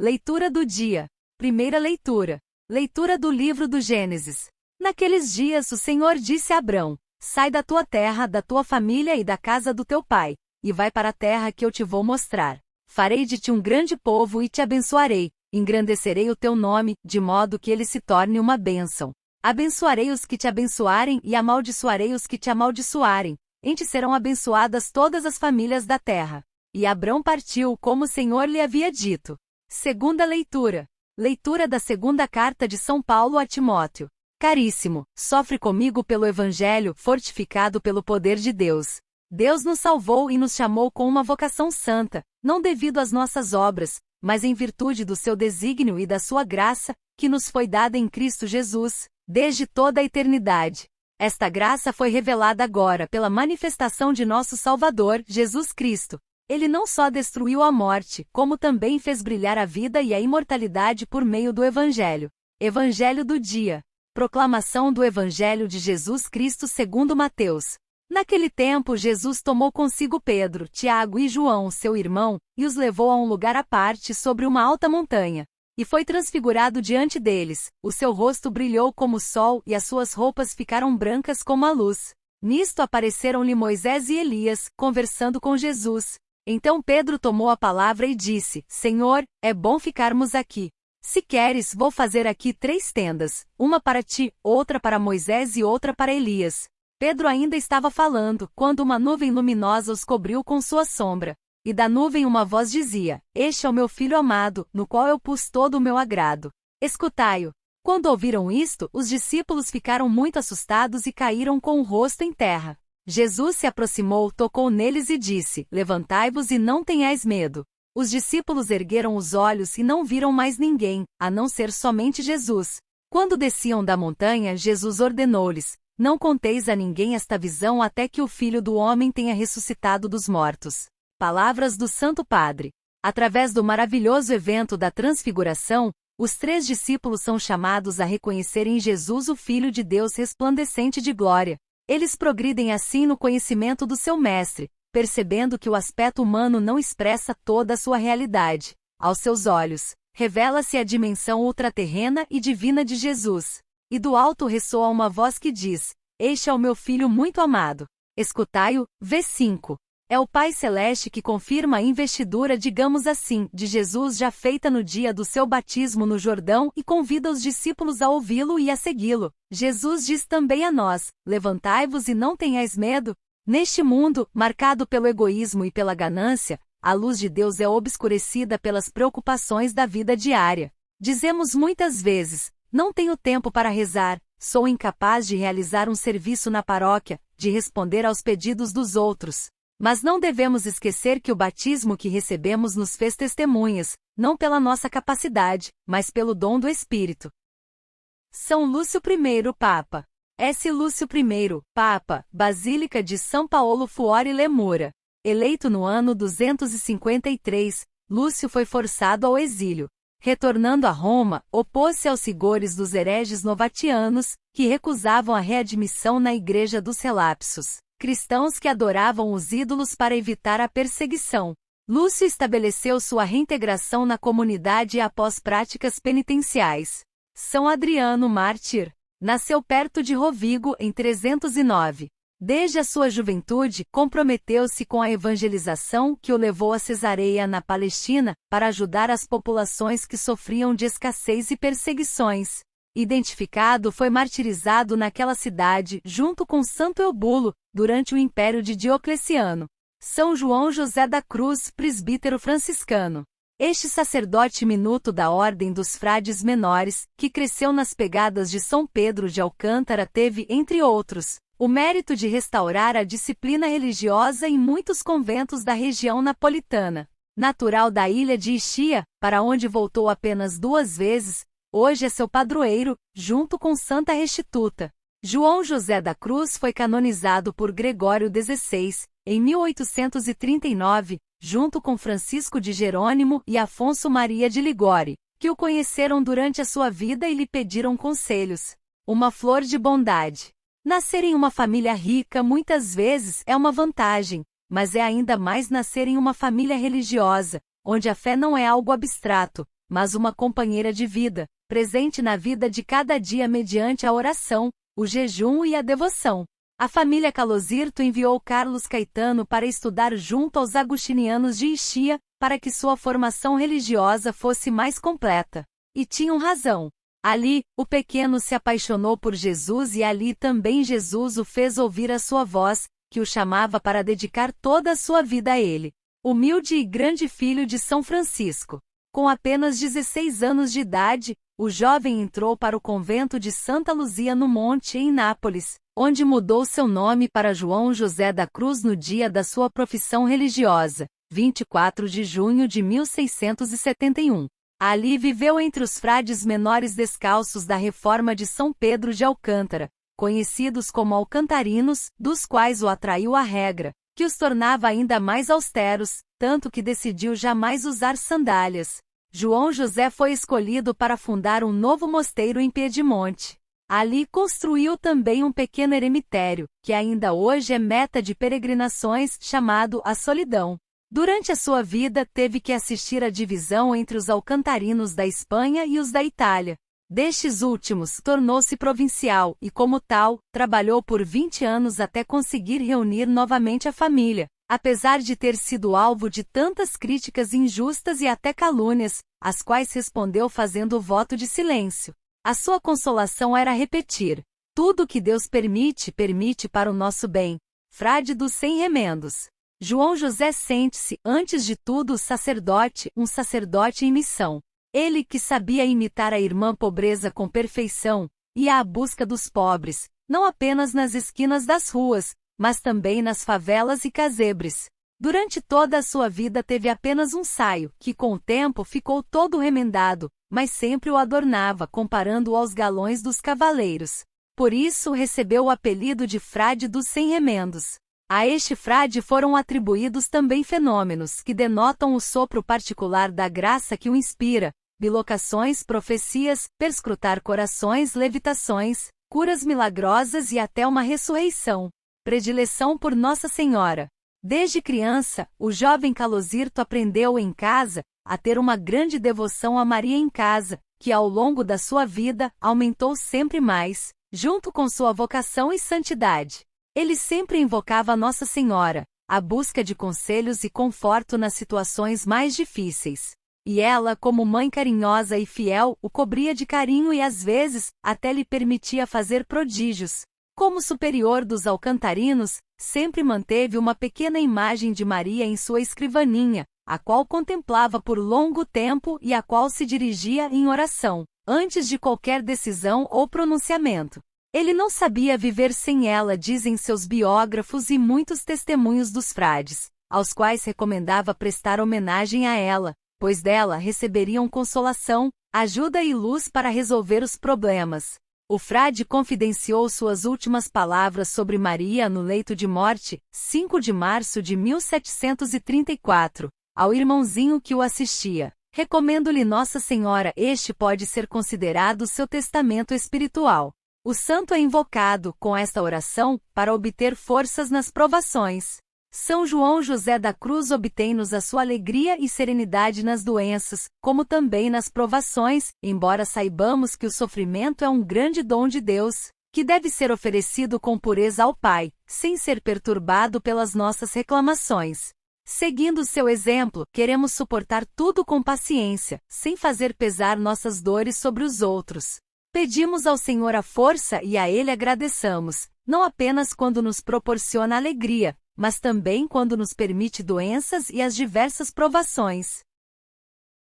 Leitura do dia. Primeira leitura. Leitura do livro do Gênesis. Naqueles dias o Senhor disse a Abrão: Sai da tua terra, da tua família e da casa do teu pai, e vai para a terra que eu te vou mostrar. Farei de ti um grande povo e te abençoarei, engrandecerei o teu nome, de modo que ele se torne uma bênção. Abençoarei os que te abençoarem e amaldiçoarei os que te amaldiçoarem. Em ti serão abençoadas todas as famílias da terra. E Abrão partiu como o Senhor lhe havia dito. Segunda leitura. Leitura da segunda carta de São Paulo a Timóteo. Caríssimo, sofre comigo pelo Evangelho, fortificado pelo poder de Deus. Deus nos salvou e nos chamou com uma vocação santa, não devido às nossas obras, mas em virtude do seu desígnio e da sua graça, que nos foi dada em Cristo Jesus, desde toda a eternidade. Esta graça foi revelada agora pela manifestação de nosso Salvador, Jesus Cristo. Ele não só destruiu a morte, como também fez brilhar a vida e a imortalidade por meio do Evangelho. Evangelho do dia. Proclamação do Evangelho de Jesus Cristo segundo Mateus. Naquele tempo Jesus tomou consigo Pedro, Tiago e João, seu irmão, e os levou a um lugar à parte sobre uma alta montanha. E foi transfigurado diante deles, o seu rosto brilhou como o sol e as suas roupas ficaram brancas como a luz. Nisto apareceram-lhe Moisés e Elias, conversando com Jesus. Então Pedro tomou a palavra e disse: Senhor, é bom ficarmos aqui. Se queres, vou fazer aqui 3 tendas, uma para ti, outra para Moisés e outra para Elias. Pedro ainda estava falando, quando uma nuvem luminosa os cobriu com sua sombra. E da nuvem uma voz dizia: Este é o meu filho amado, no qual eu pus todo o meu agrado. Escutai-o. Quando ouviram isto, os discípulos ficaram muito assustados e caíram com o rosto em terra. Jesus se aproximou, tocou neles e disse: Levantai-vos e não tenhais medo. Os discípulos ergueram os olhos e não viram mais ninguém, a não ser somente Jesus. Quando desciam da montanha, Jesus ordenou-lhes: Não conteis a ninguém esta visão até que o Filho do Homem tenha ressuscitado dos mortos. Palavras do Santo Padre. Através do maravilhoso evento da Transfiguração, os 3 discípulos são chamados a reconhecer em Jesus o Filho de Deus resplandecente de glória. Eles progridem assim no conhecimento do seu Mestre, percebendo que o aspecto humano não expressa toda a sua realidade. Aos seus olhos, revela-se a dimensão ultraterrena e divina de Jesus. E do alto ressoa uma voz que diz: Este é o meu Filho muito amado. Escutai-o. V5. É o Pai Celeste que confirma a investidura, digamos assim, de Jesus já feita no dia do seu batismo no Jordão e convida os discípulos a ouvi-lo e a segui-lo. Jesus diz também a nós: Levantai-vos e não tenhais medo. Neste mundo, marcado pelo egoísmo e pela ganância, a luz de Deus é obscurecida pelas preocupações da vida diária. Dizemos muitas vezes: Não tenho tempo para rezar, sou incapaz de realizar um serviço na paróquia, de responder aos pedidos dos outros. Mas não devemos esquecer que o batismo que recebemos nos fez testemunhas, não pela nossa capacidade, mas pelo dom do Espírito. São Lúcio I, Papa. S. Lúcio I, Papa, Basílica de São Paolo Fuori Lemura. Eleito no ano 253, Lúcio foi forçado ao exílio. Retornando a Roma, opôs-se aos rigores dos hereges novatianos, que recusavam a readmissão na Igreja dos Relapsos, cristãos que adoravam os ídolos para evitar a perseguição. Lúcio estabeleceu sua reintegração na comunidade após práticas penitenciais. São Adriano Mártir. Nasceu perto de Rovigo em 309. Desde a sua juventude, comprometeu-se com a evangelização que o levou a Cesareia na Palestina, para ajudar as populações que sofriam de escassez e perseguições. Identificado, foi martirizado naquela cidade, junto com Santo Eubulo, durante o império de Diocleciano. São João José da Cruz, presbítero franciscano. Este sacerdote minuto da Ordem dos Frades Menores, que cresceu nas pegadas de São Pedro de Alcântara, teve, entre outros, o mérito de restaurar a disciplina religiosa em muitos conventos da região napolitana. Natural da ilha de Ischia, para onde voltou apenas 2 vezes, hoje é seu padroeiro, junto com Santa Restituta. João José da Cruz foi canonizado por Gregório XVI, em 1839, junto com Francisco de Jerônimo e Afonso Maria de Ligório, que o conheceram durante a sua vida e lhe pediram conselhos. Uma flor de bondade. Nascer em uma família rica muitas vezes é uma vantagem, mas é ainda mais nascer em uma família religiosa, onde a fé não é algo abstrato, mas uma companheira de vida, presente na vida de cada dia mediante a oração, o jejum e a devoção. A família Calosirto enviou Carlos Caetano para estudar junto aos agostinianos de Ischia, para que sua formação religiosa fosse mais completa. E tinham razão. Ali, o pequeno se apaixonou por Jesus e ali também Jesus o fez ouvir a sua voz, que o chamava para dedicar toda a sua vida a ele. Humilde e grande filho de São Francisco. Com apenas 16 anos de idade, o jovem entrou para o convento de Santa Luzia no Monte, em Nápoles, onde mudou seu nome para João José da Cruz no dia da sua profissão religiosa, 24 de junho de 1671. Ali viveu entre os frades menores descalços da Reforma de São Pedro de Alcântara, conhecidos como alcantarinos, dos quais o atraiu a regra, que os tornava ainda mais austeros, tanto que decidiu jamais usar sandálias. João José foi escolhido para fundar um novo mosteiro em Piedimonte. Ali construiu também um pequeno eremitério, que ainda hoje é meta de peregrinações, chamado A Solidão. Durante a sua vida teve que assistir à divisão entre os alcantarinos da Espanha e os da Itália. Destes últimos, tornou-se provincial e, como tal, trabalhou por 20 anos até conseguir reunir novamente a família, apesar de ter sido alvo de tantas críticas injustas e até calúnias, às quais respondeu fazendo voto de silêncio. A sua consolação era repetir: tudo que Deus permite, permite para o nosso bem. Frade dos Sem Remendos. João José sente-se, antes de tudo, sacerdote, um sacerdote em missão. Ele que sabia imitar a irmã pobreza com perfeição, ia à busca dos pobres, não apenas nas esquinas das ruas, mas também nas favelas e casebres. Durante toda a sua vida teve apenas um saio, que com o tempo ficou todo remendado, mas sempre o adornava comparando-o aos galões dos cavaleiros. Por isso recebeu o apelido de Frade dos Sem Remendos. A este frade foram atribuídos também fenômenos que denotam o sopro particular da graça que o inspira: bilocações, profecias, perscrutar corações, levitações, curas milagrosas e até uma ressurreição. Predileção por Nossa Senhora. Desde criança, o jovem Calosirto aprendeu em casa a ter uma grande devoção a Maria em casa, que ao longo da sua vida aumentou sempre mais, junto com sua vocação e santidade. Ele sempre invocava Nossa Senhora, à busca de conselhos e conforto nas situações mais difíceis. E ela, como mãe carinhosa e fiel, o cobria de carinho e às vezes, até lhe permitia fazer prodígios. Como superior dos alcantarinos, sempre manteve uma pequena imagem de Maria em sua escrivaninha, a qual contemplava por longo tempo e a qual se dirigia em oração, antes de qualquer decisão ou pronunciamento. Ele não sabia viver sem ela, dizem seus biógrafos e muitos testemunhos dos frades, aos quais recomendava prestar homenagem a ela, pois dela receberiam consolação, ajuda e luz para resolver os problemas. O frade confidenciou suas últimas palavras sobre Maria no leito de morte, 5 de março de 1734, ao irmãozinho que o assistia. Recomendo-lhe Nossa Senhora, este pode ser considerado seu testamento espiritual. O santo é invocado, com esta oração, para obter forças nas provações. São João José da Cruz obtém-nos a sua alegria e serenidade nas doenças, como também nas provações, embora saibamos que o sofrimento é um grande dom de Deus, que deve ser oferecido com pureza ao Pai, sem ser perturbado pelas nossas reclamações. Seguindo seu exemplo, queremos suportar tudo com paciência, sem fazer pesar nossas dores sobre os outros. Pedimos ao Senhor a força e a Ele agradeçamos, não apenas quando nos proporciona alegria, mas também quando nos permite doenças e as diversas provações.